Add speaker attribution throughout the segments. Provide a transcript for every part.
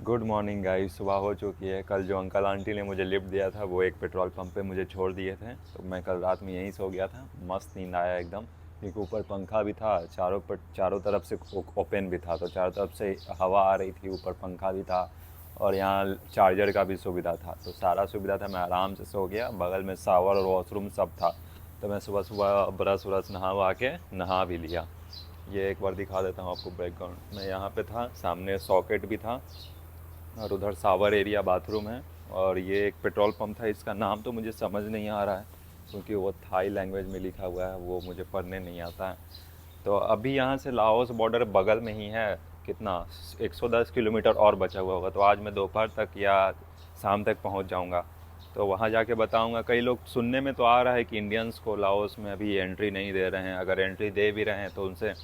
Speaker 1: Good morning guys. सुबह हो चुकी है। कल जो अंकल आंटी ने मुझे लिफ्ट दिया था वो एक पेट्रोल पंप पे मुझे छोड़ दिए थे, तो मैं कल रात में यहीं सो गया था। मस्त नींद आया एकदम, क्योंकि ऊपर पंखा भी था, चारों तरफ से ओपन भी था, तो चारों तरफ से हवा आ रही थी, ऊपर पंखा भी था और यहाँ चार्जर का भी सुविधा था, तो सारा सुविधा था। मैं आराम से सो गया। बगल में शावर और वॉशरूम सब था, तो मैं सुबह सुबह ब्रश व्रश नहा भी लिया। ये एक बार दिखा देता हूँ आपको बैकग्राउंड। मैं यहाँ पे था, सामने सॉकेट भी था और उधर शावर एरिया बाथरूम है। और ये एक पेट्रोल पंप था, इसका नाम तो मुझे समझ नहीं आ रहा है क्योंकि वो थाई लैंग्वेज में लिखा हुआ है, वो मुझे पढ़ने नहीं आता है। तो अभी यहाँ से लाओस बॉर्डर बगल में ही है। कितना 110 किलोमीटर और बचा हुआ होगा, तो आज मैं दोपहर तक या शाम तक पहुँच जाऊँगा। तो वहाँ जाके बताऊँगा। कई लोग सुनने में तो आ रहा है कि इंडियंस को लाओस में अभी एंट्री नहीं दे रहे हैं, अगर एंट्री दे भी रहे हैं तो उनसे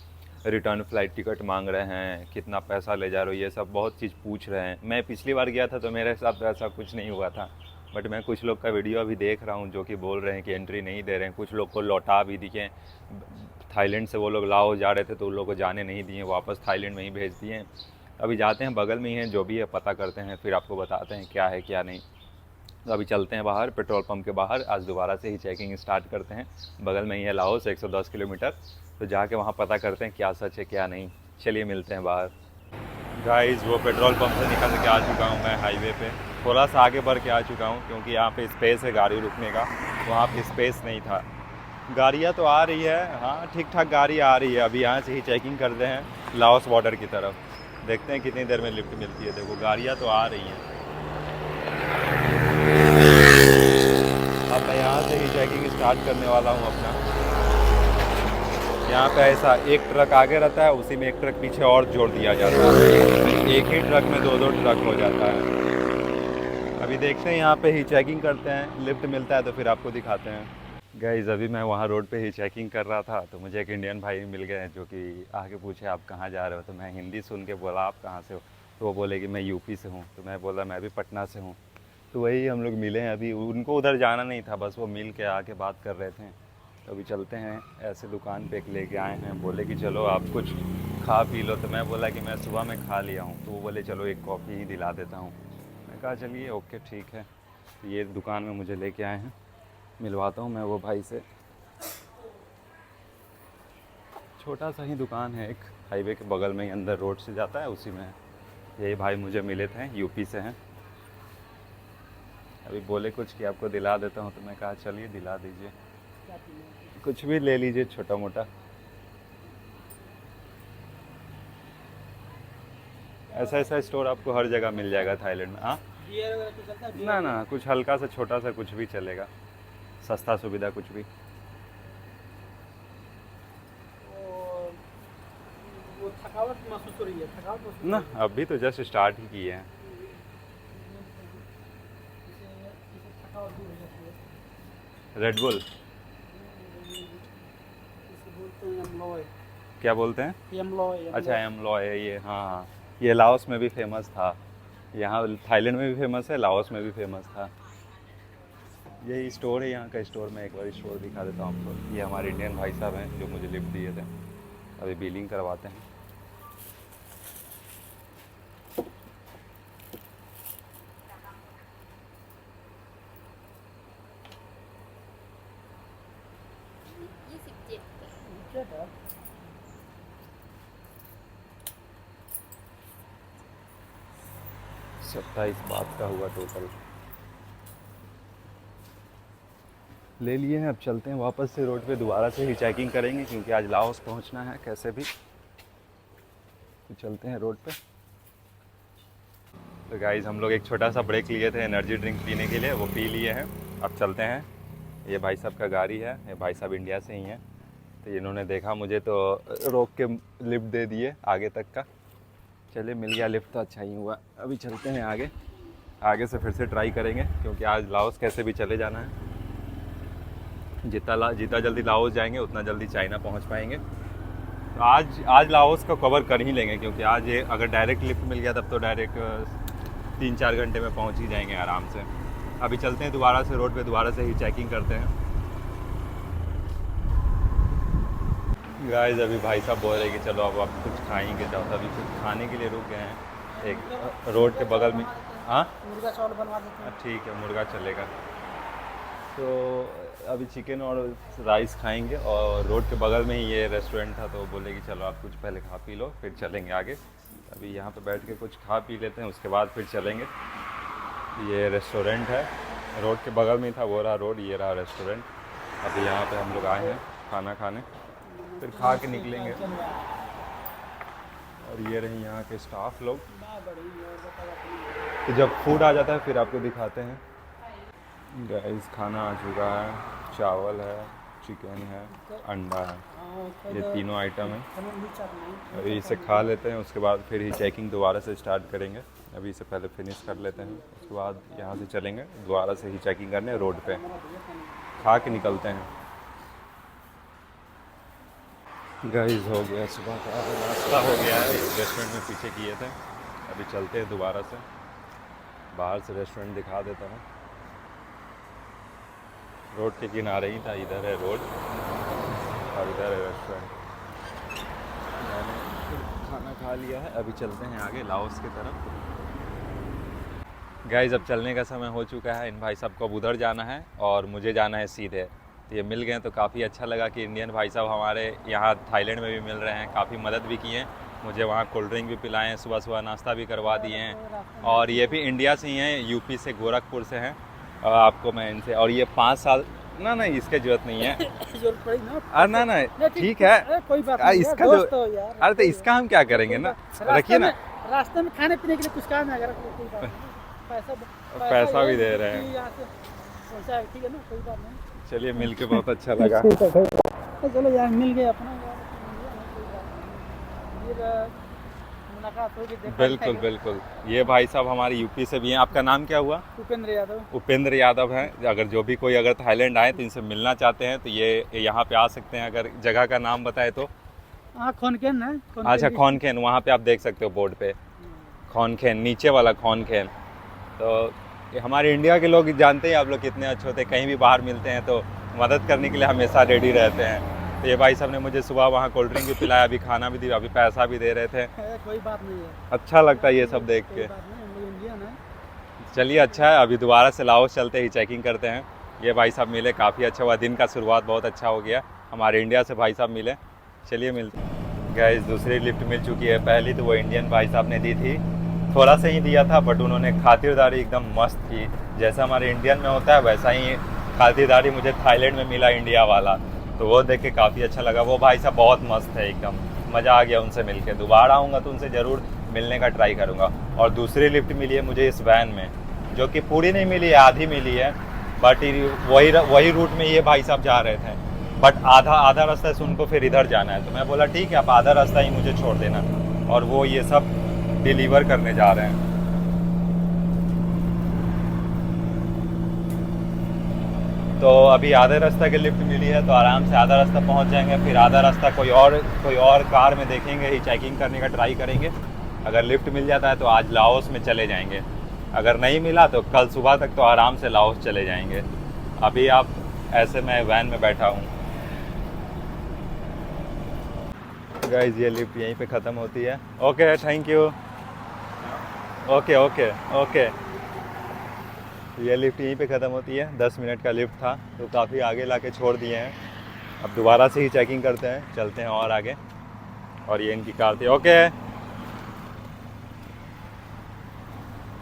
Speaker 1: रिटर्न फ़्लाइट टिकट मांग रहे हैं, कितना पैसा ले जा रहे हो, ये सब बहुत चीज़ पूछ रहे हैं। मैं पिछली बार गया था तो मेरे साथ तो ऐसा कुछ नहीं हुआ था, बट मैं कुछ लोग का वीडियो अभी देख रहा हूँ जो कि बोल रहे हैं कि एंट्री नहीं दे रहे हैं। कुछ लोग को लौटा भी दिए। थाईलैंड से वो लोग लाओस जा रहे थे तो उन लोगों को जाने नहीं दिए, वापस थाईलैंड में ही भेज दिए। अभी जाते हैं, बगल में ही है, जो भी है पता करते हैं, फिर आपको बताते हैं क्या है क्या नहीं। तो अभी चलते हैं बाहर, पेट्रोल पंप के बाहर। आज दोबारा से ही चेकिंग स्टार्ट करते हैं। बगल में ही है लाओस, 110 किलोमीटर। तो जाके वहाँ पता करते हैं क्या सच है क्या नहीं। चलिए मिलते हैं बाहर। गाइस, वो पेट्रोल पंप से निकल के आ चुका हूँ मैं हाईवे पे। थोड़ा सा आगे बढ़ के आ चुका हूँ क्योंकि यहाँ पे स्पेस है गाड़ी रुकने का, वहाँ पे स्पेस नहीं था। गाड़ियाँ तो आ रही है, हाँ ठीक ठाक गाड़ी आ रही है। अभी यहाँ से ही चेकिंग करते हैं लाओस बॉर्डर की तरफ। देखते हैं कितनी देर में लिफ्ट मिलती है। देखो गाड़ियाँ तो आ रही हैं। अब मैं यहाँ से ही चेकिंग स्टार्ट करने वाला हूँ अपना। यहाँ पे ऐसा एक ट्रक आगे रहता है, उसी में एक ट्रक पीछे और जोड़ दिया जाता है। एक ही ट्रक में दो दो ट्रक हो जाता है। अभी देखते हैं, यहाँ पे ही चेकिंग करते हैं। लिफ्ट मिलता है तो फिर आपको दिखाते हैं। गाइस, अभी मैं वहाँ रोड पे ही चेकिंग कर रहा था तो मुझे एक इंडियन भाई मिल गए जो कि आके पूछे आप कहाँ जा रहे हो। तो मैं हिंदी सुन के बोला आप कहाँ से हो, तो वो बोले कि मैं यूपी से हूँ। तो मैं बोला मैं भी पटना से हूँ। तो वही हम लोग मिले हैं। अभी उनको उधर जाना नहीं था, बस वो मिल के आके बात कर रहे थे। तो अभी चलते हैं। ऐसे दुकान पे एक लेके आए हैं, बोले कि चलो आप कुछ खा पी लो। तो मैं बोला कि मैं सुबह में खा लिया हूँ। तो वो बोले चलो एक कॉफ़ी ही दिला देता हूँ। मैं कहा चलिए ओके ठीक है। तो ये दुकान में मुझे लेके आए हैं, मिलवाता हूँ मैं वो भाई से। छोटा सा ही दुकान है, एक हाईवे के बगल में ही, अंदर रोड से जाता है उसी में है। यही भाई मुझे मिले थे, यूपी से हैं। अभी बोले कुछ कि आपको दिला देता हूँ, तो मैं कहा चलिए दिला दीजिए। कुछ भी ले लीजिए छोटा मोटा। ऐसा ऐसा स्टोर आपको हर जगह मिल जाएगा थाईलैंड में। हाँ ना ना, कुछ हल्का सा छोटा सा कुछ भी चलेगा, सस्ता सुविधा कुछ भी।
Speaker 2: वो थकावट महसूस हो रही है, थकावट महसूस
Speaker 1: ना
Speaker 2: हो रही है।
Speaker 1: अभी तो जस्ट स्टार्ट ही किए हैं।
Speaker 2: इससे थकावट दूर हो जाती है।
Speaker 1: रेड बुल
Speaker 2: इसे बोलते हैं एमलॉय।
Speaker 1: क्या बोलते हैं?
Speaker 2: एमलॉय
Speaker 1: अच्छा एमलॉय है ये, हाँ हाँ। ये लाओस में भी फेमस था, यहाँ थाईलैंड में भी फेमस है, लाओस में भी फेमस था। यही स्टोर है यहाँ का। स्टोर में एक बार स्टोर दिखा देता हूँ आपको। ये हमारे इंडियन भाई साहब हैं जो मुझे लिफ्ट दिए थे। अभी बिलिंग करवाते हैं।
Speaker 2: क्या था?
Speaker 1: 27 बात का हुआ टोटल। ले लिए हैं। अब चलते हैं वापस से रोड पे, दोबारा से ही चेकिंग करेंगे क्योंकि आज लाओस पहुंचना है कैसे भी। तो चलते हैं रोड पे। तो गाइस, हम लोग एक छोटा सा ब्रेक लिए थे एनर्जी ड्रिंक पीने के लिए, वो पी लिए हैं। अब चलते हैं। ये भाई साहब का गाड़ी है, ये भाई साहब इंडिया से ही हैं। तो इन्होंने देखा मुझे तो रोक के लिफ्ट दे दिए आगे तक का। चलिए मिल गया लिफ्ट तो अच्छा ही हुआ। अभी चलते हैं आगे। आगे से फिर से ट्राई करेंगे क्योंकि आज लाओस कैसे भी चले जाना है। जितना जल्दी लाओस जाएंगे उतना जल्दी चाइना पहुंच पाएंगे। तो आज लाओस का कवर कर ही लेंगे क्योंकि आज ये अगर डायरेक्ट लिफ्ट मिल गया तब तो डायरेक्ट 3-4 घंटे में पहुंच ही जाएंगे आराम से। अभी चलते हैं दोबारा से रोड पे, दोबारा से ही चेकिंग करते हैं। गाइस, अभी भाई साहब बोल रहे कि चलो अब आप कुछ खाएंगे जाओ, तो अभी कुछ खाने के लिए रुक गए हैं। एक रोड के बगल में। हाँ
Speaker 2: मुर्गा चावल बनवा देते हैं।
Speaker 1: ठीक है, मुर्गा चलेगा। तो अभी चिकन और राइस खाएंगे, और रोड के बगल में ही ये रेस्टोरेंट था, तो बोले कि चलो आप कुछ पहले खा पी लो फिर चलेंगे आगे। अभी यहाँ पे बैठ के कुछ खा पी लेते हैं, उसके बाद फिर चलेंगे। ये रेस्टोरेंट है, रोड के बगल में ही था, वो रहा रोड, ये रहा रेस्टोरेंट। अभी यहाँ पे हम लोग आए हैं खाना खाने, फिर खा के निकलेंगे। और ये रही यहाँ के स्टाफ लोग। तो जब फूड आ जाता है फिर आपको दिखाते हैं। गाइस खाना आ चुका है, चावल है, चिकन है, अंडा है, ये तीनों आइटम है। अभी इसे खा लेते हैं, उसके बाद फिर ही चेकिंग दोबारा से स्टार्ट करेंगे। अभी इसे पहले फिनिश कर लेते हैं, उसके बाद यहाँ से चलेंगे दोबारा से ही चेकिंग करने रोड पे। खा के निकलते हैं। गाइस हो गया सुबह का नाश्ता हो गया है, इस रेस्टोरेंट में पीछे किए थे। अभी चलते हैं दोबारा से, बाहर से रेस्टोरेंट दिखा देता हूँ। रोड के किनारे ही था, इधर है रोड और इधर है रेस्टोरेंट। मैंने खाना खा लिया है, अभी चलते हैं आगे लाओस की तरफ। गाइस अब चलने का समय हो चुका है। इन भाई साहब को अब उधर जाना है और मुझे जाना है सीधे। तो ये मिल गए तो काफ़ी अच्छा लगा कि इंडियन भाई साहब हमारे यहाँ थाईलैंड में भी मिल रहे हैं। काफ़ी मदद भी किए हैं, मुझे वहाँ कोल्ड ड्रिंक भी पिलाए हैं, सुबह सुबह नाश्ता भी करवा दिए हैं। और ये भी इंडिया से ही हैं, यूपी से, गोरखपुर से हैं। और आपको मैं इनसे, और ये 5 साल ना इसकी जरूरत नहीं है।
Speaker 2: जरूरत पड़ी ना।
Speaker 1: अरे ना ठीक है,
Speaker 2: कोई बात नहीं,
Speaker 1: इसका
Speaker 2: दोस्त
Speaker 1: जो,
Speaker 2: हो यार।
Speaker 1: अरे तो इसका हम क्या करेंगे ना, रखिए ना।
Speaker 2: रास्ते में खाने पीने के लिए कुछ काम है, अगर कोई बात नहीं।
Speaker 1: पैसा भी दे रहे हैं।
Speaker 2: यहाँ से पहुँचा है, ठीक है ना, कोई बात नहीं।
Speaker 1: चलिए मिल के बहुत अच्छा लगा।
Speaker 2: चलो यार मिल गए अपना यार, फिर मुलाकात होगी।
Speaker 1: बिल्कुल बिल्कुल। ये भाई साहब हमारे यूपी से भी हैं। आपका नाम क्या हुआ?
Speaker 2: उपेंद्र यादव।
Speaker 1: उपेंद्र यादव हैं। अगर जो भी कोई अगर थाईलैंड आए तो इनसे मिलना चाहते हैं तो ये यहाँ पे आ सकते हैं। अगर जगह का नाम बताए तो?
Speaker 2: हाँ खोनखेन है।
Speaker 1: अच्छा खोनखेन, वहाँ पे आप देख सकते हो बोर्ड पे खोनखेन, नीचे वाला खोनखेन। तो ये हमारे इंडिया के लोग जानते हैं आप लोग कितने अच्छे होते हैं, कहीं भी बाहर मिलते हैं तो मदद करने के लिए हमेशा रेडी रहते हैं। तो ये भाई साहब ने मुझे सुबह वहाँ कोल्ड ड्रिंक भी पिलाया, अभी खाना भी दिया, अभी पैसा भी दे रहे थे।
Speaker 2: कोई बात नहीं है,
Speaker 1: अच्छा लगता है ये सब देख के। चलिए अच्छा है, अभी दोबारा से लाओस चलते ही चेकिंग करते हैं। ये भाई साहब मिले, काफ़ी अच्छा हुआ, दिन का शुरुआत बहुत अच्छा हो गया। हमारे इंडिया से भाई साहब मिले, चलिए मिलते हैं। गाइस दूसरी लिफ्ट मिल चुकी है। पहली तो वो इंडियन भाई साहब ने दी थी, थोड़ा सा ही दिया था, बट उन्होंने खातिरदारी एकदम मस्त की। जैसा हमारे इंडियन में होता है वैसा ही खातिरदारी मुझे थाईलैंड में मिला, इंडिया वाला। तो वो देख के काफ़ी अच्छा लगा। वो भाई साहब बहुत मस्त है, एकदम मज़ा आ गया उनसे मिलके। दोबारा आऊँगा तो उनसे ज़रूर मिलने का ट्राई करूँगा। और दूसरी लिफ्ट मिली है मुझे इस वैन में, जो कि पूरी नहीं मिली है, आधी मिली है। बट वही रूट में ये भाई साहब जा रहे थे, बट आधा रास्ता से उनको फिर इधर जाना है। तो मैं बोला ठीक है, आप आधा रास्ता ही मुझे छोड़ देना। और वो ये सब डिलीवर करने जा रहे हैं। तो अभी आधे रास्ता की लिफ्ट मिली है, तो आराम से आधा रास्ता पहुंच जाएंगे। फिर आधा रास्ता कोई और कार में देखेंगे, ही चेकिंग करने का ट्राई करेंगे। अगर लिफ्ट मिल जाता है तो आज लाओस में चले जाएंगे, अगर नहीं मिला तो कल सुबह तक तो आराम से लाओस चले जाएंगे। अभी आप ऐसे मैं वैन में बैठा हूँ। गाइस ये लिफ्ट यहीं पे ख़त्म होती है। Okay thank you. Okay okay okay. ये लिफ्ट यहीं पे ख़त्म होती है, 10 मिनट का लिफ्ट था तो काफ़ी आगे लाके छोड़ दिए हैं। अब दोबारा से ही चेकिंग करते हैं, चलते हैं और आगे। और ये इनकी कार थी। ओके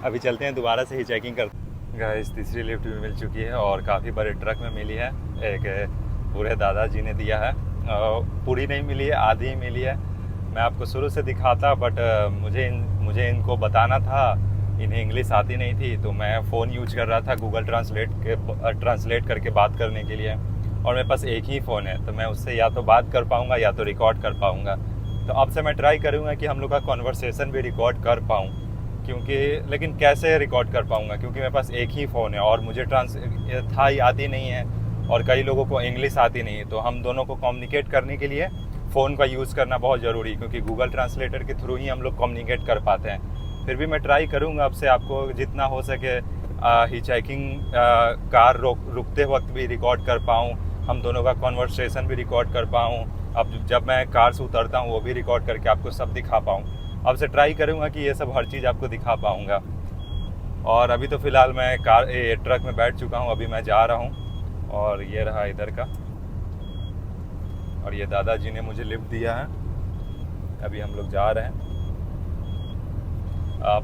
Speaker 1: अभी चलते हैं, दोबारा से ही चेकिंग करते हैं। गाइस तीसरी लिफ्ट भी मिल चुकी है और काफ़ी बड़े ट्रक में मिली है। एक बूढ़े दादाजी ने दिया है, पूरी नहीं मिली है, आधी ही मिली है। मैं आपको शुरू से दिखाता, बट मुझे इनको बताना था, इन्हें इंग्लिश आती नहीं थी, तो मैं फ़ोन यूज कर रहा था गूगल ट्रांसलेट करके बात करने के लिए। और मेरे पास एक ही फ़ोन है, तो मैं उससे या तो बात कर पाऊँगा या तो रिकॉर्ड कर पाऊँगा। तो अब से मैं ट्राई करूँगा कि हम लोग का कॉन्वर्सेशन भी रिकॉर्ड कर पाऊँ, क्योंकि लेकिन कैसे रिकॉर्ड कर पाऊँगा, क्योंकि मेरे पास एक ही फ़ोन है और मुझे थाई आती नहीं है और कई लोगों को इंग्लिश आती नहीं है। तो हम दोनों को कम्युनिकेट करने के लिए फ़ोन का यूज़ करना बहुत ज़रूरी है, क्योंकि गूगल ट्रांसलेटर के थ्रू ही हम लोग कम्युनिकेट कर पाते हैं। फिर भी मैं ट्राई करूँगा अब से आपको जितना हो सके हिचहाइकिंग कार रुकते वक्त भी रिकॉर्ड कर पाऊँ, हम दोनों का कॉन्वर्सेशन भी रिकॉर्ड कर पाऊँ। अब जब मैं कार से उतरता हूँ वो भी रिकॉर्ड करके आपको सब दिखा पाऊँ। अब से ट्राई करूँगा कि ये सब हर चीज़ आपको दिखा पाऊँगा। और अभी तो फ़िलहाल मैं ट्रक में बैठ चुका हूँ, अभी मैं जा रहा हूँ। और ये रहा इधर का, और ये दादाजी ने मुझे लिफ्ट दिया है, अभी हम लोग जा रहे हैं।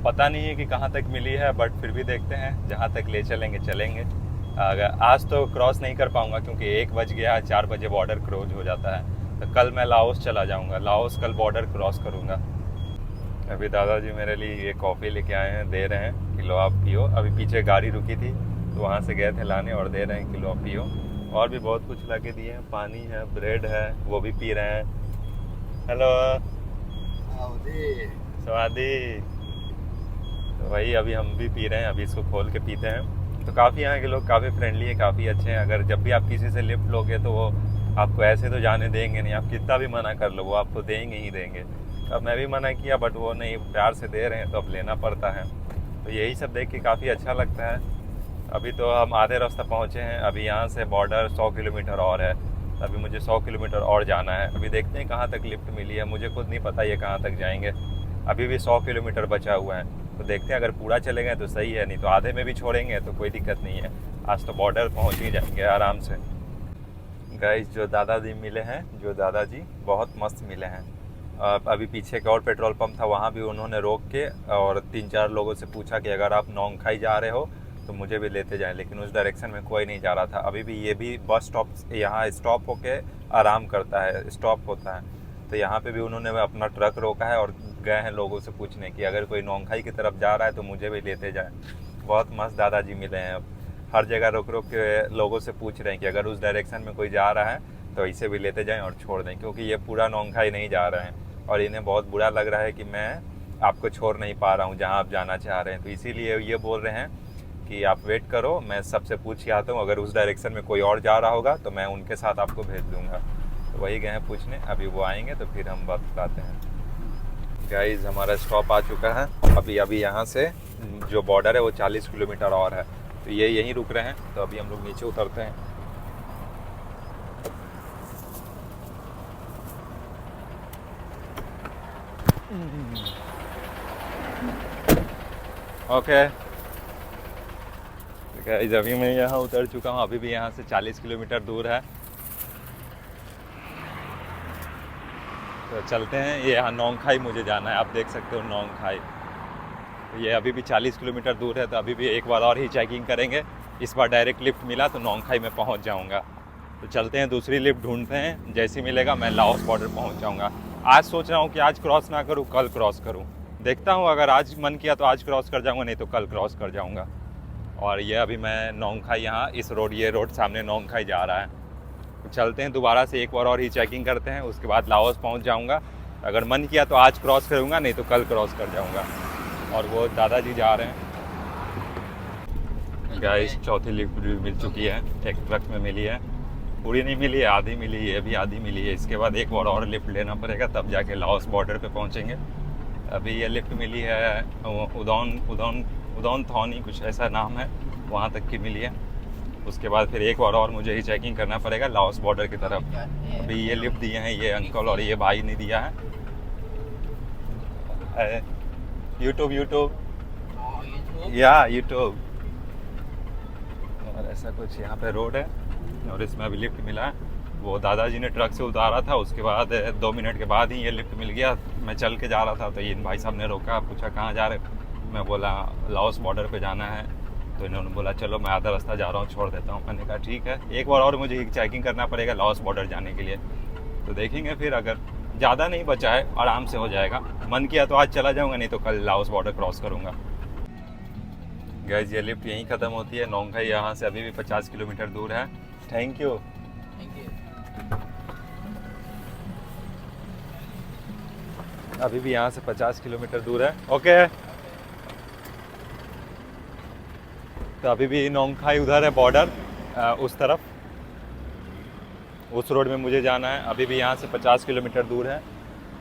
Speaker 1: पता नहीं है कि कहाँ तक मिली है, बट फिर भी देखते हैं, जहाँ तक ले चलेंगे चलेंगे। अगर आज तो क्रॉस नहीं कर पाऊँगा क्योंकि 1 बज गया, 4 बजे बॉर्डर क्रॉस हो जाता है, तो कल मैं लाओस चला जाऊँगा, लाओस कल बॉर्डर क्रॉस करूँगा। अभी दादाजी मेरे लिए ये कॉफ़ी लेके आए हैं, दे रहे हैं कि लो आप पियो। अभी पीछे गाड़ी रुकी थी तो वहाँ से गए थे लाने, और दे रहे हैं कि लो आप पियो। और भी बहुत कुछ ला के दिए हैं, पानी है, ब्रेड है, वो भी पी रहे हैं। हेलो स्वादी। तो वही अभी हम भी पी रहे हैं, अभी इसको खोल के पीते हैं। तो काफ़ी यहाँ के लोग काफ़ी फ्रेंडली है, काफ़ी अच्छे हैं। अगर जब भी आप किसी से लिफ्ट लोगे तो वो आपको ऐसे तो जाने देंगे नहीं, आप कितना भी मना कर लो वो आपको देंगे ही देंगे। अब मैं भी मना किया बट वो नहीं, प्यार से दे रहे हैं तो अब लेना पड़ता है। तो यही सब देख के काफ़ी अच्छा लगता है। अभी तो हम आधे रास्ता पहुँचे हैं, अभी यहाँ से बॉर्डर 100 किलोमीटर और है, अभी मुझे 100 किलोमीटर और जाना है। अभी देखते हैं कहाँ तक लिफ्ट मिली है, मुझे खुद नहीं पता ये कहाँ तक जाएंगे। अभी भी 100 किलोमीटर बचा हुआ है, तो देखते हैं, अगर पूरा चले गए तो सही है, नहीं तो आधे में भी छोड़ेंगे तो कोई दिक्कत नहीं है। आज तो बॉर्डर पहुँच ही जाएंगे आराम से। गाइस जो दादाजी मिले हैं, जो दादाजी बहुत मस्त मिले हैं। अभी पीछे का और पेट्रोल पंप था, वहाँ भी उन्होंने रोक के और 3-4 लोगों से पूछा कि अगर आप नोंगखाई जा रहे हो तो मुझे भी लेते जाएं, लेकिन उस डायरेक्शन में कोई नहीं जा रहा था। अभी भी ये भी बस स्टॉप यहाँ स्टॉप होके आराम करता है, स्टॉप होता है, तो यहाँ पे भी उन्होंने अपना ट्रक रोका है और गए हैं लोगों से पूछने कि अगर कोई नोंगखाई की तरफ जा रहा है तो मुझे भी लेते जाएं। बहुत मस्त दादाजी मिले हैं। हर जगह रोक रोक के लोगों से पूछ रहे हैं कि अगर उस डायरेक्शन में कोई जा रहा है तो इसे भी लेते जाएं और छोड़ दें, क्योंकि ये पूरा नोंगखाई नहीं जा रहे हैं और इन्हें बहुत बुरा लग रहा है कि मैं आपको छोड़ नहीं पा रहा हूँ जहाँ आप जाना चाह रहे हैं। तो इसीलिए ये बोल रहे हैं कि आप वेट करो, मैं सबसे पूछ के आता हूँ, अगर उस डायरेक्शन में कोई और जा रहा होगा तो मैं उनके साथ आपको भेज दूँगा। तो वही गए हैं पूछने, अभी वो आएंगे तो फिर हम बात बताते हैं। गाइस हमारा स्टॉप आ चुका है, अभी यहाँ से जो बॉर्डर है वो 40 किलोमीटर और है, तो ये यहीं रुक रहे हैं। तो अभी हम लोग नीचे उतरते हैं। ओके गाइस अभी मैं यहाँ उतर चुका हूँ, अभी भी यहाँ से 40 किलोमीटर दूर है। तो चलते हैं, ये यहाँ नोंगखाई मुझे जाना है, आप देख सकते हो नोंगखाई। तो ये अभी भी 40 किलोमीटर दूर है, तो अभी भी एक बार और ही चेकिंग करेंगे। इस बार डायरेक्ट लिफ्ट मिला तो नोंगखाई में पहुँच जाऊँगा। तो चलते हैं, दूसरी लिफ्ट ढूंढते हैं, जैसी मिलेगा मैं लाओस बॉर्डर पहुँच जाऊँगा। आज सोच रहा हूँ कि आज क्रॉस ना करूँ, कल क्रॉस करूँ, देखता हूँ, अगर आज मन किया तो आज क्रॉस कर जाऊँगा, नहीं तो कल क्रॉस कर जाऊँगा। और ये अभी मैं नोंगखाई यहाँ इस रोड, ये रोड सामने नोंगखाई जा रहा है। तो चलते हैं, दोबारा से एक बार और ही चेकिंग करते हैं, उसके बाद लाओस पहुँच जाऊँगा। अगर मन किया तो आज क्रॉस करूँगा, नहीं तो कल क्रॉस कर जाऊँगा। और वो दादाजी जा रहे हैं। गाइस चौथी लिफ्ट भी मिल चुकी है, एक ट्रक में मिली है, पूरी नहीं मिली है, आधी मिली है, अभी आधी मिली है। इसके बाद एक बार और लिफ्ट लेना पड़ेगा, तब जाके लाओस बॉर्डर पे पहुंचेंगे। अभी ये लिफ्ट मिली है उदौन थौनी कुछ ऐसा नाम है, वहाँ तक की मिली है। उसके बाद फिर एक बार और मुझे ही चेकिंग करना पड़ेगा लाओस बॉर्डर की तरफ। अभी ये लिफ्ट दिए हैं ये अंकल और ये भाई ने दिया है। यूट्यूब या यूट्यूब। और ऐसा कुछ यहाँ पे रोड है और इसमें अभी लिफ्ट मिला है। वो दादाजी ने ट्रक से उतारा था, उसके बाद 2 मिनट के बाद ही ये लिफ्ट मिल गया। मैं चल के जा रहा था तो इन भाई साहब ने रोका, पूछा कहाँ जा रहे, मैं बोला लाओस बॉर्डर पे जाना है। तो इन्होंने बोला चलो मैं आधा रास्ता जा रहा हूँ, छोड़ देता हूँ। मैंने कहा ठीक है, एक बार और मुझे चेकिंग करना पड़ेगा लाओस बॉर्डर जाने के लिए। तो देखेंगे फिर, अगर ज़्यादा नहीं बचा है आराम से हो जाएगा। मन किया तो आज चला जाऊँगा, नहीं तो कल लाओस बॉर्डर क्रॉस करूँगा। गाइस ये लिफ्ट यहीं ख़त्म होती है, नोंगखाई यहाँ से अभी भी 50 किलोमीटर दूर है। Thank you. अभी भी यहाँ से 50 किलोमीटर दूर है। ओके तो अभी भी नोंगखाई उधर है बॉर्डर, उस तरफ, उस रोड में मुझे जाना है। अभी भी यहाँ से 50 किलोमीटर दूर है।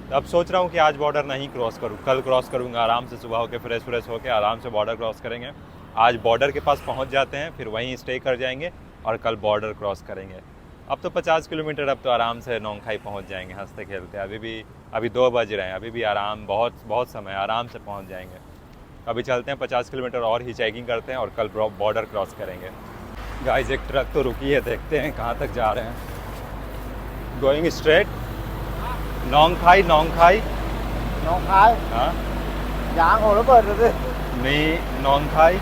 Speaker 1: तो अब सोच रहा हूँ कि आज बॉर्डर नहीं क्रॉस करूँ, कल क्रॉस करूँगा आराम से, सुबह होकर फ्रेश होकर आराम से बॉर्डर क्रॉस करेंगे। आज बॉर्डर के पास पहुँच जाते हैं, फिर वहीं स्टे कर जाएंगे और कल बॉर्डर क्रॉस करेंगे। अब तो 50 किलोमीटर, अब तो आराम से नोंगखाई पहुंच जाएंगे हंसते खेलते। अभी 2 बज रहे हैं, अभी भी आराम, बहुत बहुत समय, आराम से पहुंच जाएंगे। अभी चलते हैं 50 किलोमीटर और हिचाइकिंग करते हैं और कल बॉर्डर क्रॉस करेंगे। गाइस एक ट्रक तो रुकी है, देखते हैं कहाँ तक जा रहे हैं। Going straight नोंगखाई। नोंगखाई
Speaker 2: น้องคาย
Speaker 1: हाँ
Speaker 2: ยางหัวระเบิดเลยสิ
Speaker 1: नहीं नोंगखाई।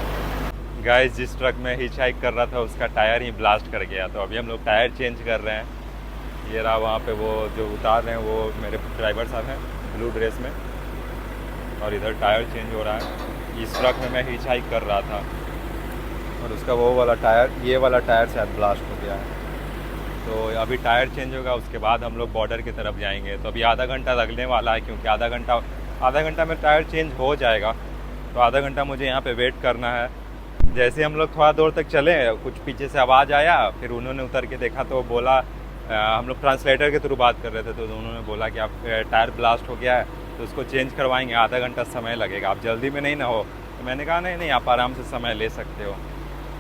Speaker 1: गाइस जिस ट्रक में हिचहाइक कर रहा था उसका टायर ही ब्लास्ट कर गया, तो अभी हम लोग टायर चेंज कर रहे हैं। ये रहा वहाँ पे वो जो उतार रहे हैं, वो मेरे ड्राइवर साहब हैं ब्लू ड्रेस में, और इधर टायर चेंज हो रहा है। इस ट्रक में मैं हिचहाइक कर रहा था और उसका वो वाला टायर, ये वाला टायर शायद ब्लास्ट हो गया है। तो अभी टायर चेंज होगा, उसके बाद हम लोग बॉर्डर की तरफ जाएंगे। तो अभी आधा घंटा लगने वाला है, क्योंकि आधा घंटा में टायर चेंज हो जाएगा। तो आधा घंटा मुझे यहाँ पे वेट करना है। जैसे हम लोग थोड़ा दूर तक चले, कुछ पीछे से आवाज़ आया, फिर उन्होंने उतर के देखा तो बोला, हम लोग ट्रांसलेटर के थ्रू बात कर रहे थे, तो उन्होंने बोला कि आप टायर ब्लास्ट हो गया है तो उसको चेंज करवाएंगे, आधा घंटा समय लगेगा, आप जल्दी में नहीं ना हो। तो मैंने कहा नहीं आप आराम से समय ले सकते हो।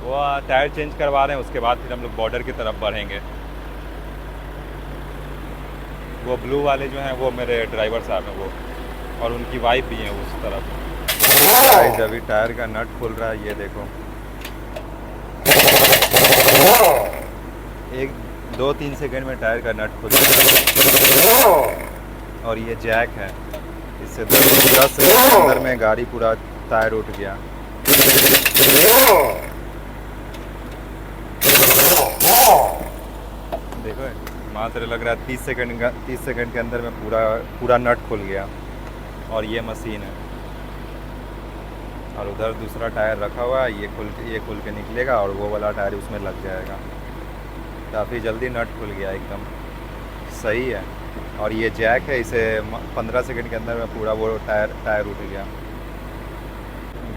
Speaker 1: वो टायर चेंज करवा रहे हैं, उसके बाद फिर हम लोग बॉर्डर की तरफ बढ़ेंगे। वो ब्लू वाले जो हैं वो मेरे ड्राइवर साहब हैं, वो और उनकी वाइफ भी हैं उस तरफ। अभी टायर का नट खुल रहा है, ये देखो, 1-2-3 सेकंड में टायर का नट खुल रहा है। और ये जैक है, इससे 10 सेकंड के अंदर में गाड़ी पूरा टायर उठ गया। देखो मात्र लग रहा है 30 सेकंड के अंदर में पूरा नट खुल गया। और ये मशीन है, और उधर दूसरा टायर रखा हुआ है, ये खुल के निकलेगा और वो वाला टायर उसमें लग जाएगा। काफ़ी जल्दी नट खुल गया, एकदम सही है। और ये जैक है, इसे 15 सेकंड के अंदर में पूरा वो टायर उठ गया।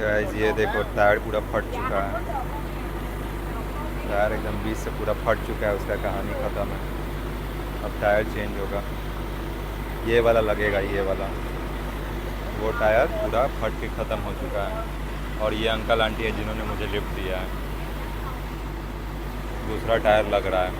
Speaker 1: गाइस ये देखो टायर पूरा फट चुका है, टायर एकदम बीच से पूरा फट चुका है, उसका कहानी ख़त्म है। अब टायर चेंज होगा, ये वाला लगेगा, ये वाला, वो टायर पूरा फट के ख़त्म हो चुका है। और ये अंकल आंटी है जिन्होंने मुझे लिफ्ट दिया है, दूसरा टायर लग रहा है।